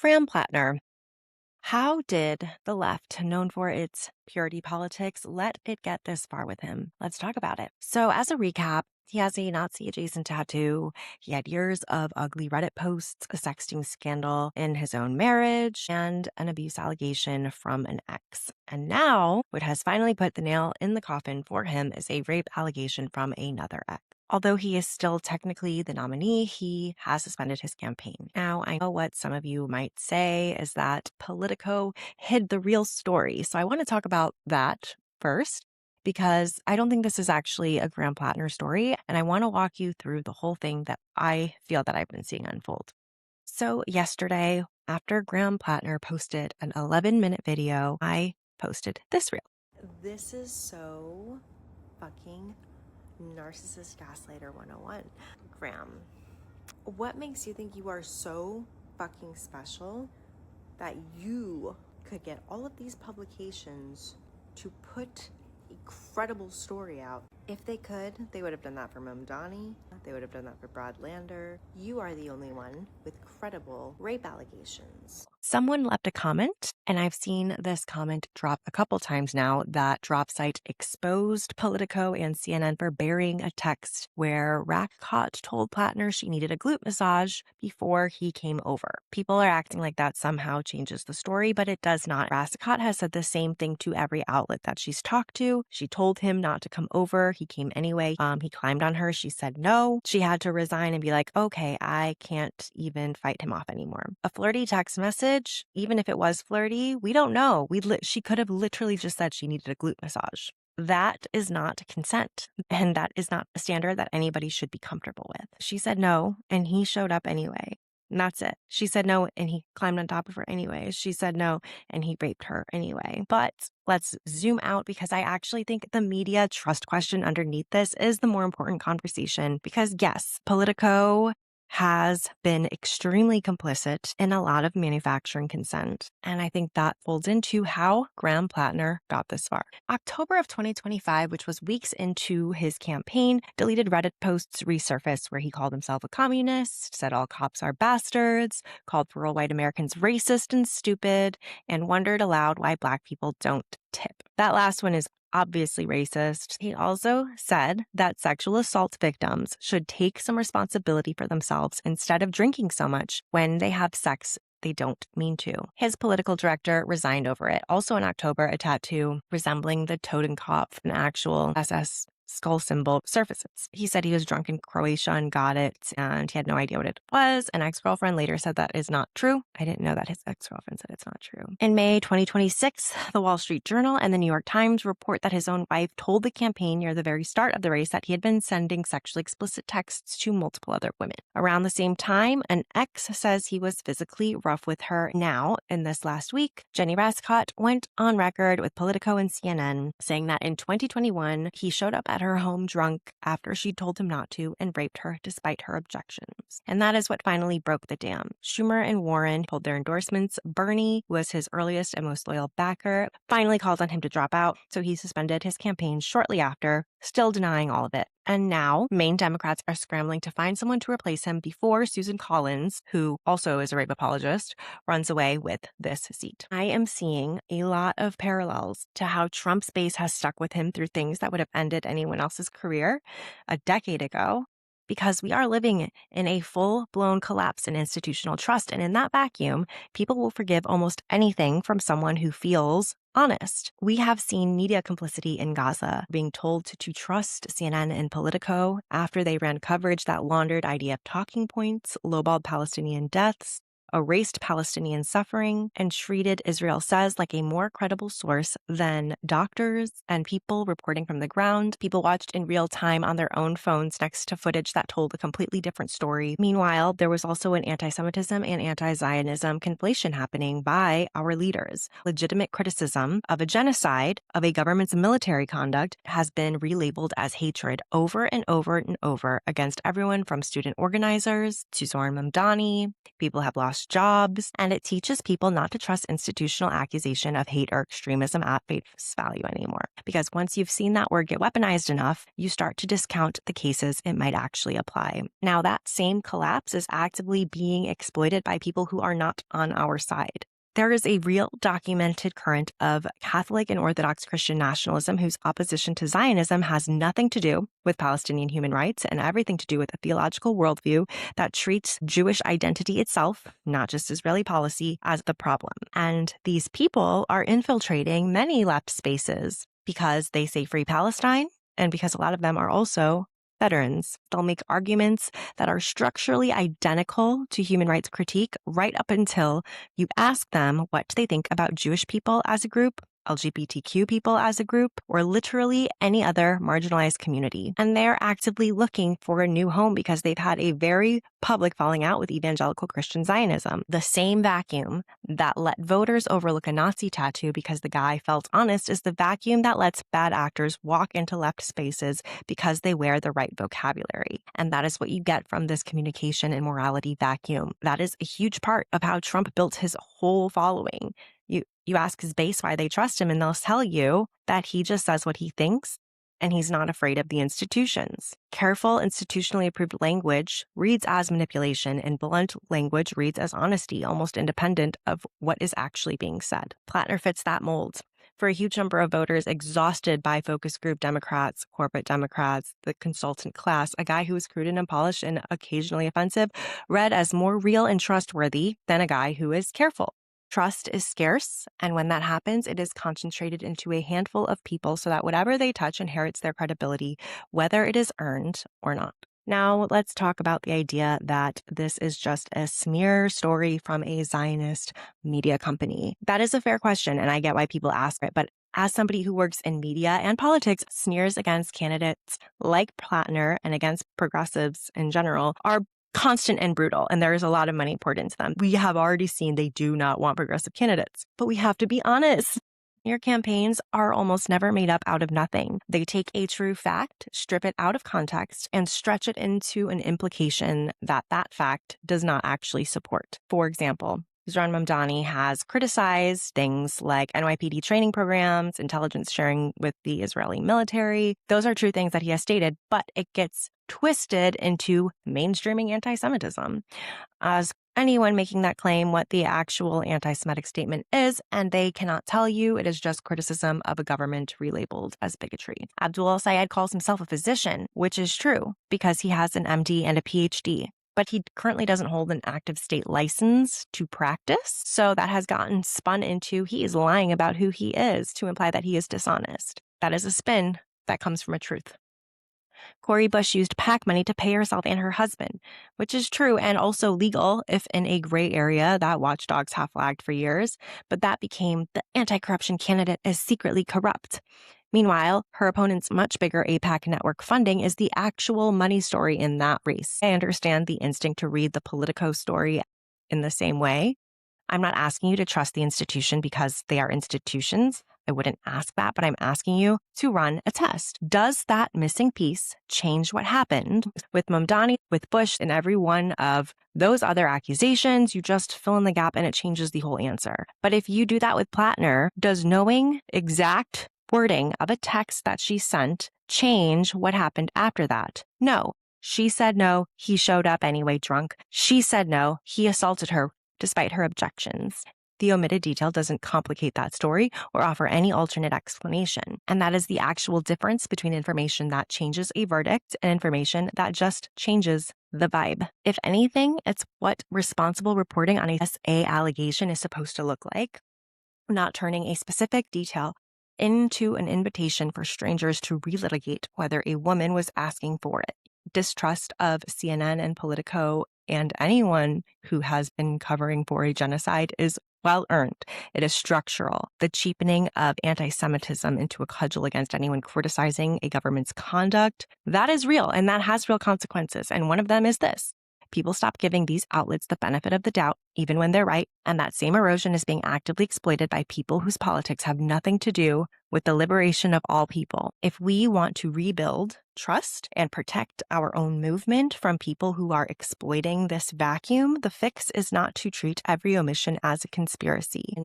Graham Platner. How did the left, known for its purity politics, let it get this far with him? Let's talk about it. So, as a recap, he has a Nazi adjacent tattoo. He had years of ugly Reddit posts, a sexting scandal in his own marriage, and an abuse allegation from an ex. And now, what has finally put the nail in the coffin for him is a rape allegation from another ex. Although he is still technically the nominee, he has suspended his campaign. Now, I know what some of you might say is that Politico hid the real story. So I want to talk about that first, because I don't think this is actually a Graham Platner story. And I want to walk you through the whole thing that I feel that I've been seeing unfold. So yesterday, after Graham Platner posted an 11-minute video, I posted this reel. This is so fucking narcissist gaslighter 101. Graham, what makes you think you are so fucking special that you could get all of these publications to put a credible story out? If they could, they would have done that for Mamdani. They would have done that for Brad Lander. You are the only one with credible rape allegations. Someone left a comment, and I've seen this comment drop a couple times now, that drop site exposed Politico and CNN for burying a text where Rackcott told Platner she needed a glute massage before he came over. People are acting like that somehow changes the story, but it does not. Rackcott has said the same thing to every outlet that she's talked to. She told him not to come over. He came anyway. He climbed on her. She said no. She had to resign and be like, okay, I can't even fight him off anymore. A flirty text message, even if it was flirty, we don't know. She could have literally just said she needed a glute massage. That is not consent, and that is not a standard that anybody should be comfortable with. She said no, and he showed up anyway. And that's it. She said no, and he climbed on top of her anyway. She said no, and he raped her anyway. But let's zoom out, because I actually think the media trust question underneath this is the more important conversation. Because yes, Politico has been extremely complicit in a lot of manufacturing consent. And I think that folds into how Graham Platner got this far. October of 2025, which was weeks into his campaign, deleted Reddit posts resurfaced where he called himself a communist, said all cops are bastards, called rural white Americans racist and stupid, and wondered aloud why Black people don't tip. That last one is obviously racist. He also said that sexual assault victims should take some responsibility for themselves instead of drinking so much when they have sex they don't mean to. His political director resigned over it. Also in October, a tattoo resembling the Totenkopf, an actual SS skull symbol, surfaces. He said he was drunk in Croatia and got it, and he had no idea what it was. An ex-girlfriend later said that is not true. I didn't know that his ex-girlfriend said it's not true. In May 2026, the Wall Street Journal and the New York Times report that his own wife told the campaign near the very start of the race that he had been sending sexually explicit texts to multiple other women. Around the same time, an ex says he was physically rough with her. Now, in this last week, Jenny Rackcott went on record with Politico and CNN saying that in 2021, he showed up at her home drunk after she told him not to and raped her despite her objections. And that is what finally broke the dam. Schumer and Warren pulled their endorsements. Bernie, who was his earliest and most loyal backer, finally called on him to drop out, so he suspended his campaign shortly after, still denying all of it. And now, Maine Democrats are scrambling to find someone to replace him before Susan Collins, who also is a rape apologist, runs away with this seat. I am seeing a lot of parallels to how Trump's base has stuck with him through things that would have ended anyone else's career a decade ago, because we are living in a full-blown collapse in institutional trust. And in that vacuum, people will forgive almost anything from someone who feels honest. We have seen media complicity in Gaza, being told to trust CNN and Politico after they ran coverage that laundered IDF talking points, lowballed Palestinian deaths, erased Palestinian suffering, and treated, Israel says, like a more credible source than doctors and people reporting from the ground. People watched in real time on their own phones next to footage that told a completely different story. Meanwhile, there was also an anti-Semitism and anti-Zionism conflation happening by our leaders. Legitimate criticism of a genocide, of a government's military conduct, has been relabeled as hatred over and over and over against everyone from student organizers to Zoran Mamdani. People have lost lost jobs, and it teaches people not to trust institutional accusation of hate or extremism at face value anymore. Because once you've seen that word get weaponized enough, you start to discount the cases it might actually apply. Now, that same collapse is actively being exploited by people who are not on our side. There is a real documented current of Catholic and Orthodox Christian nationalism whose opposition to Zionism has nothing to do with Palestinian human rights and everything to do with a theological worldview that treats Jewish identity itself, not just Israeli policy, as the problem. And these people are infiltrating many left spaces because they say free Palestine and because a lot of them are also veterans. They'll make arguments that are structurally identical to human rights critique right up until you ask them what they think about Jewish people as a group, LGBTQ people as a group, or literally any other marginalized community. And they're actively looking for a new home because they've had a very public falling out with evangelical Christian Zionism. The same vacuum that let voters overlook a Nazi tattoo because the guy felt honest is the vacuum that lets bad actors walk into left spaces because they wear the right vocabulary. And that is what you get from this communication and morality vacuum. That is a huge part of how Trump built his whole following. You ask his base why they trust him, and they'll tell you that he just says what he thinks, and he's not afraid of the institutions. Careful, institutionally approved language reads as manipulation, and blunt language reads as honesty, almost independent of what is actually being said. Platner fits that mold. For a huge number of voters exhausted by focus group Democrats, corporate Democrats, the consultant class, a guy who is crude and unpolished and occasionally offensive read as more real and trustworthy than a guy who is careful. Trust is scarce, and when that happens, it is concentrated into a handful of people so that whatever they touch inherits their credibility, whether it is earned or not. Now, let's talk about the idea that this is just a smear story from a Zionist media company. That is a fair question, and I get why people ask it, but as somebody who works in media and politics, smears against candidates like Platner and against progressives in general are constant and brutal, and there is a lot of money poured into them. We have already seen they do not want progressive candidates, but we have to be honest. Your campaigns are almost never made up out of nothing. They take a true fact, strip it out of context, and stretch it into an implication that that fact does not actually support. For example, Zohran Mamdani has criticized things like NYPD training programs, intelligence sharing with the Israeli military. Those are true things that he has stated, but it gets twisted into mainstreaming anti-Semitism. As anyone making that claim what the actual anti-Semitic statement is, and they cannot tell you it is just criticism of a government relabeled as bigotry. Abdul Sayed calls himself a physician, which is true because he has an MD and a PhD. But he currently doesn't hold an active state license to practice. So that has gotten spun into he is lying about who he is to imply that he is dishonest. That is a spin that comes from a truth. Cori Bush used PAC money to pay herself and her husband, which is true and also legal if in a gray area that watchdogs have flagged for years, but that became the anti-corruption candidate is secretly corrupt. Meanwhile, her opponent's much bigger AIPAC network funding is the actual money story in that race. I understand the instinct to read the Politico story in the same way. I'm not asking you to trust the institution because they are institutions. I wouldn't ask that, but I'm asking you to run a test. Does that missing piece change what happened with Mamdani, with Bush, and every one of those other accusations? You just fill in the gap and it changes the whole answer. But if you do that with Platner, does knowing exact wording of a text that she sent change what happened after that? No. She said no. He showed up anyway drunk. She said no. He assaulted her despite her objections. The omitted detail doesn't complicate that story or offer any alternate explanation. And that is the actual difference between information that changes a verdict and information that just changes the vibe. If anything, it's what responsible reporting on a SA allegation is supposed to look like, not turning a specific detail into an invitation for strangers to relitigate whether a woman was asking for it. Distrust of CNN and Politico and anyone who has been covering for a genocide is well earned. It is structural. The cheapening of anti-Semitism into a cudgel against anyone criticizing a government's conduct, that is real and that has real consequences. And one of them is this. People stop giving these outlets the benefit of the doubt even when they're right, and that same erosion is being actively exploited by people whose politics have nothing to do with the liberation of all people. If we want to rebuild trust and protect our own movement from people who are exploiting this vacuum, the fix is not to treat every omission as a conspiracy.